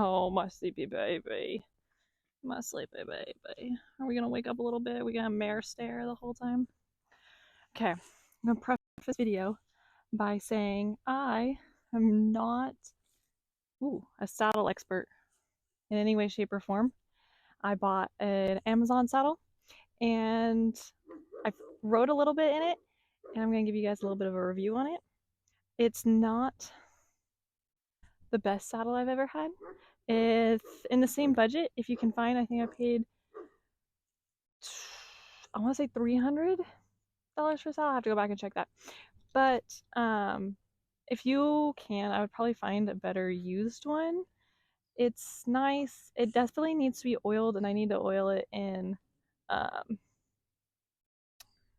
Oh, my sleepy baby. My sleepy baby. Are we gonna wake up a little bit? Are we gonna mare stare the whole time? Okay, I'm gonna preface this video by saying I am not a saddle expert in any way, shape, or form. I bought an Amazon saddle and I rode a little bit in it, and I'm gonna give you guys a little bit of a review on it. It's not the best saddle I've ever had. It's in the same budget if you can find. I think I paid, I want to say $300 for a saddle. I have to go back and check that. But if you can, I would probably find a better used one. It's nice. It definitely needs to be oiled, and I need to oil it in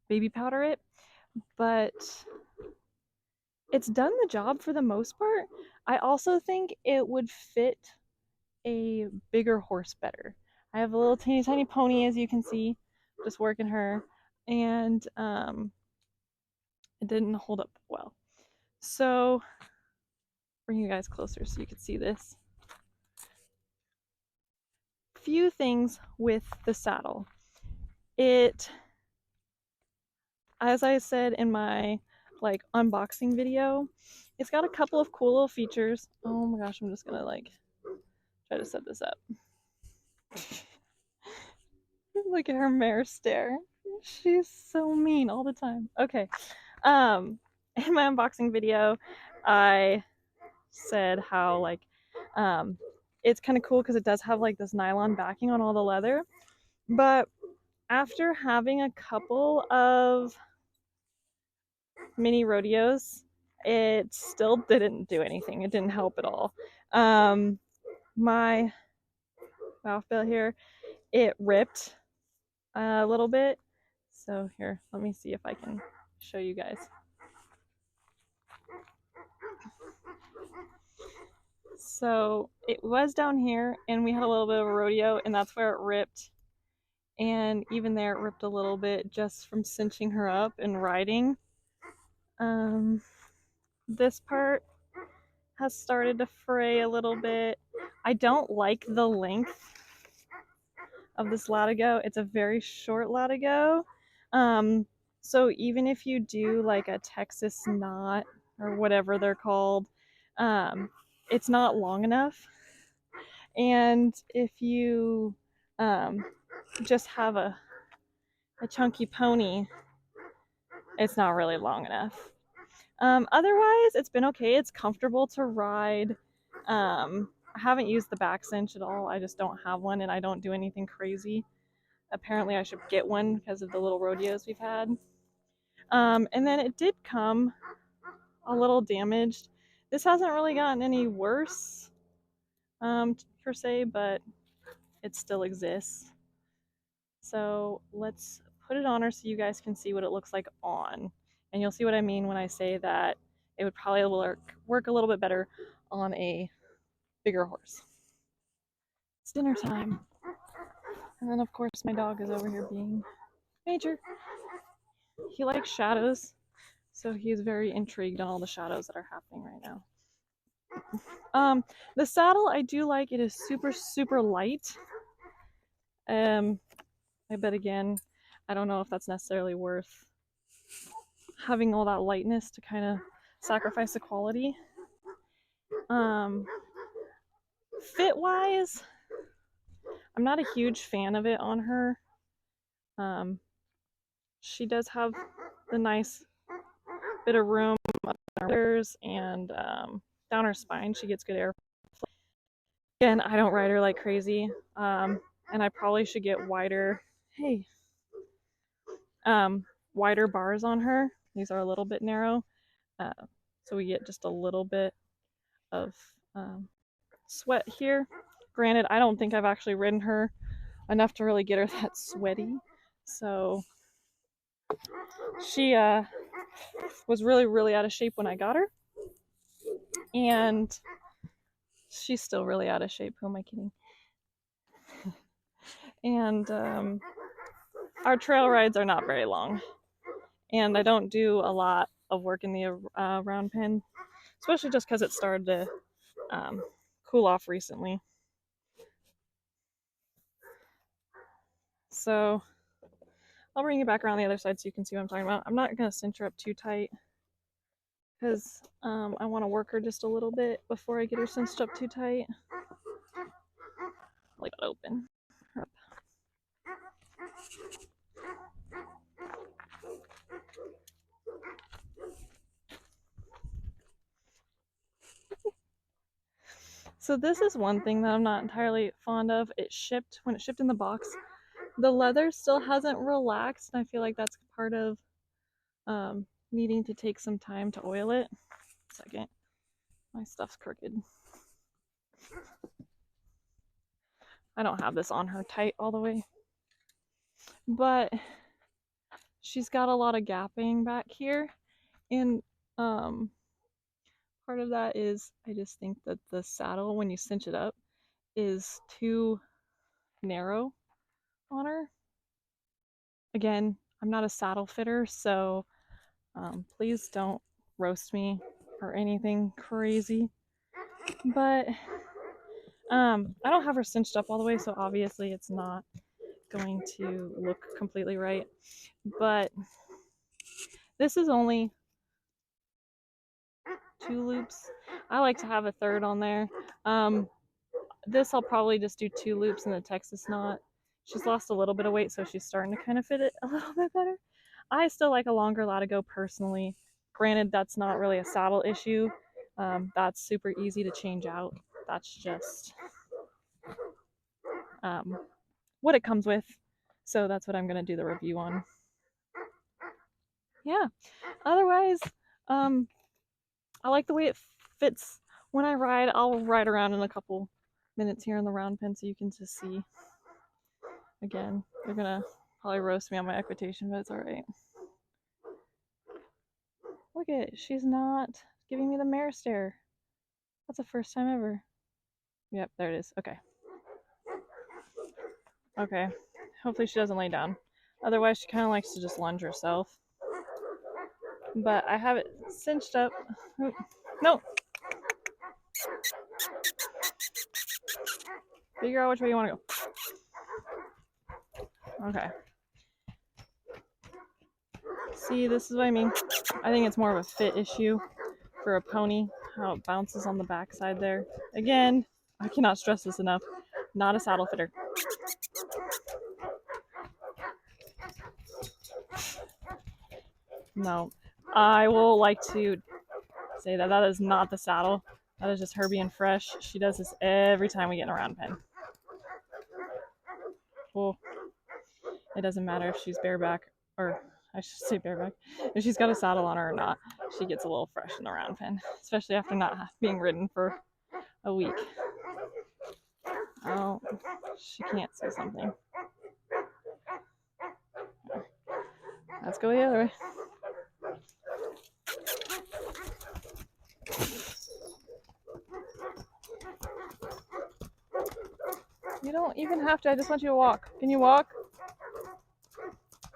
baby powder it. But it's done the job for the most part. I also think it would fit a bigger horse better. I have a little teeny tiny pony, as you can see, just working her, and it didn't hold up well. So, bring you guys closer so you can see this. Few things with the saddle. It, as I said in my unboxing video, it's got a couple of cool little features. Oh my gosh, I'm just gonna try to set this up. Look at her mare stare. She's so mean all the time. Okay. In my unboxing video, I said how it's kind of cool because it does have this nylon backing on all the leather. But after having a couple of mini rodeos, it still didn't do anything. It didn't help at all. My mouth belt here, it ripped a little bit. So here, let me see if I can show you guys. So it was down here, and we had a little bit of a rodeo, and that's where it ripped. And even there, it ripped a little bit just from cinching her up and riding. This part has started to fray a little bit. I don't like the length of this latigo. It's a very short latigo. So even if you do a Texas knot or whatever they're called, it's not long enough. And if you just have a chunky pony, it's not really long enough. Otherwise, it's been okay. It's comfortable to ride. I haven't used the back cinch at all. I just don't have one, and I don't do anything crazy. Apparently, I should get one because of the little rodeos we've had. And then it did come a little damaged. This hasn't really gotten any worse, per se, but it still exists. So let's put it on her so you guys can see what it looks like on. And you'll see what I mean when I say that it would probably work a little bit better on a bigger horse. It's dinner time. And then, of course, my dog is over here being Major. He likes shadows, so he's very intrigued on all the shadows that are happening right now. The saddle, I do like. It is super, super light. I bet again, I don't know if that's necessarily worth having all that lightness to kind of sacrifice the quality. Fit wise, I'm not a huge fan of it on her. She does have the nice bit of room up her ears and down her spine. She gets good air. Again, I don't ride her like crazy, and I probably should get wider. Hey, wider bars on her. These are a little bit narrow, so we get just a little bit of sweat here. Granted, I don't think I've actually ridden her enough to really get her that sweaty. So she was really, really out of shape when I got her. And she's still really out of shape. Who am I kidding? And our trail rides are not very long. And I don't do a lot of work in the round pen, especially just because it started to cool off recently. So I'll bring you back around the other side so you can see what I'm talking about. I'm not going to cinch her up too tight because I want to work her just a little bit before I get her cinched up too tight. Leave it open. So this is one thing that I'm not entirely fond of. When it shipped in the box, the leather still hasn't relaxed, and I feel like that's part of needing to take some time to oil it. Second, my stuff's crooked. I don't have this on her tight all the way, but she's got a lot of gapping back here, and part of that is I just think that the saddle, when you cinch it up, is too narrow on her. Again, I'm not a saddle fitter, so please don't roast me or anything crazy. But I don't have her cinched up all the way, so obviously it's not going to look completely right. But this is only 2 loops. I like to have a third on there. This I'll probably just do 2 loops in the Texas knot. She's lost a little bit of weight, so she's starting to kind of fit it a little bit better. I still like a longer latigo personally. Granted, that's not really a saddle issue. That's super easy to change out. That's just what it comes with. So that's what I'm going to do the review on. Yeah. Otherwise, I like the way it fits when I ride. I'll ride around in a couple minutes here in the round pen so you can just see. Again, they're going to probably roast me on my equitation, but it's all right. Look at it. She's not giving me the mare stare. That's the first time ever. Yep, there it is. Okay. Okay. Hopefully she doesn't lay down. Otherwise, she kind of likes to just lunge herself. But I have it cinched up. No. Figure out which way you want to go. Okay. See, this is what I mean. I think it's more of a fit issue for a pony, how it bounces on the backside there. Again, I cannot stress this enough. Not a saddle fitter. No. I will like to say that that is not the saddle. That is just her being fresh. She does this every time we get in a round pen. Well, it doesn't matter if she's bareback, or I should say bareback, if she's got a saddle on her or not. She gets a little fresh in the round pen, especially after not being ridden for a week. Oh, she can't see something. Let's go the other way. You don't even have to. I just want you to walk. Can you walk?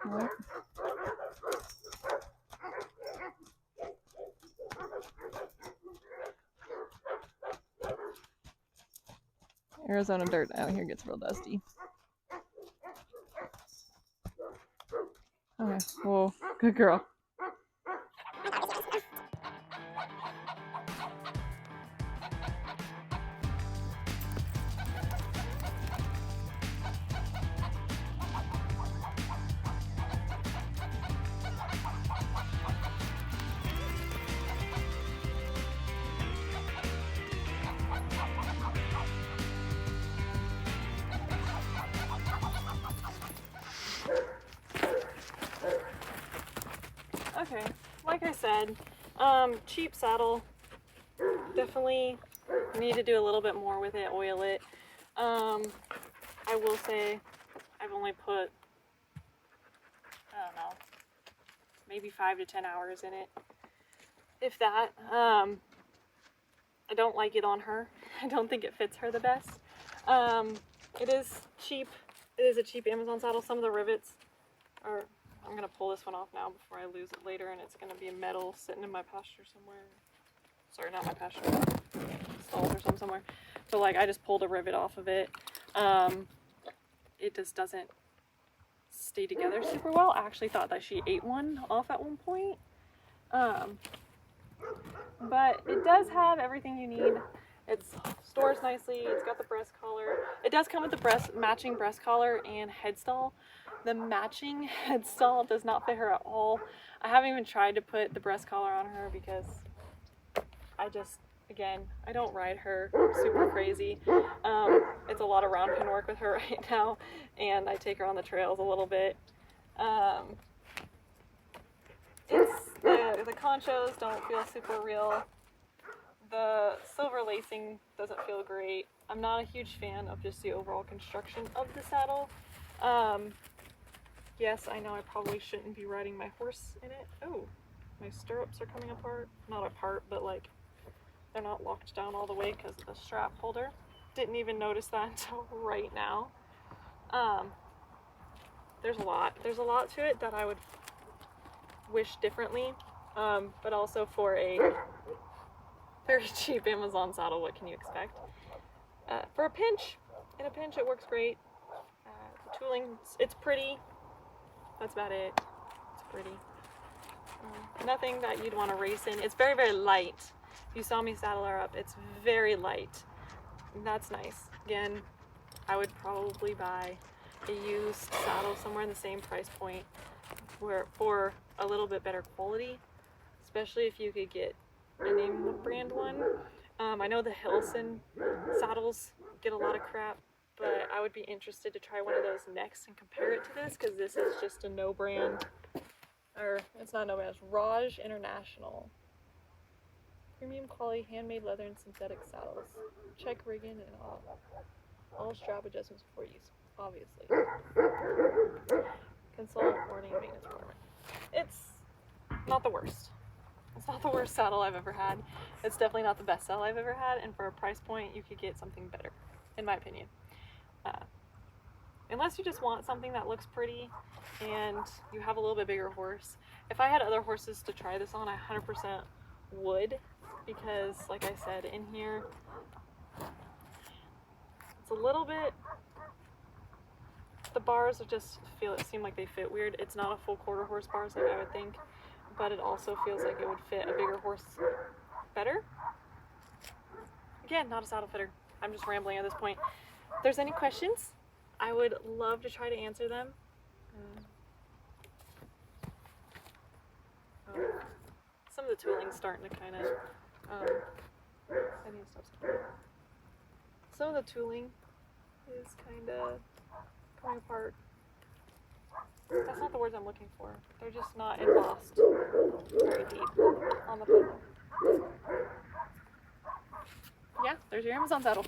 Right. Arizona dirt out here gets real dusty. Okay, well, good girl. Okay, like I said, cheap saddle. Definitely need to do a little bit more with it, oil it. I will say I've only put, I don't know, maybe 5 to 10 hours in it, if that. I don't like it on her. I don't think it fits her the best. It is cheap. It is a cheap Amazon saddle. Some of the rivets are, I'm going to pull this one off now before I lose it later, and it's going to be metal sitting in my pasture somewhere. Sorry, not my pasture, stalls or something somewhere. But like, I just pulled a rivet off of it. It just doesn't stay together super well. I actually thought that she ate one off at one point. But it does have everything you need. It stores nicely. It's got the breast collar. It does come with the matching breast collar and head stall. The matching head stall does not fit her at all. I haven't even tried to put the breast collar on her because again, I don't ride her super crazy. It's a lot of round pin work with her right now, and I take her on the trails a little bit. The conchos don't feel super real. The silver lacing doesn't feel great. I'm not a huge fan of just the overall construction of the saddle. Yes, I know I probably shouldn't be riding my horse in it. Oh, my stirrups are coming apart. Not apart, but like they're not locked down all the way because of the strap holder. Didn't even notice that until right now. There's a lot to it that I would wish differently, but also for a very cheap Amazon saddle, what can you expect? For a pinch, in a pinch it works great. The tooling, it's pretty. That's about it. It's pretty. Nothing that you'd want to race in. It's very, very light. If you saw me saddle her up, it's very light. That's nice. Again, I would probably buy a used saddle somewhere in the same price point for a little bit better quality, especially if you could get a name brand one. I know the Hilson saddles get a lot of crap, but I would be interested to try one of those next and compare it to this, because this is just a no brand, or it's not no brand, it's Raj International. Premium quality handmade leather and synthetic saddles. Check rigging and all strap adjustments before use, obviously. Consult warning and maintenance requirement. It's not the worst. It's not the worst saddle I've ever had. It's definitely not the best saddle I've ever had, and for a price point, you could get something better, in my opinion. Unless you just want something that looks pretty and you have a little bit bigger horse. If I had other horses to try this on, I 100% would, because like I said, in here, it's a little bit, the bars seem like they fit weird. It's not a full quarter horse bars like I would think, but it also feels like it would fit a bigger horse better. Again, not a saddle fitter. I'm just rambling at this point. If there's any questions, I would love to try to answer them. Some of the tooling's starting to kind of, I need to stop skipping. Some of the tooling is kind of coming apart. That's not the words I'm looking for. They're just not embossed very deep on the pommel. Yeah, there's your Amazon saddle.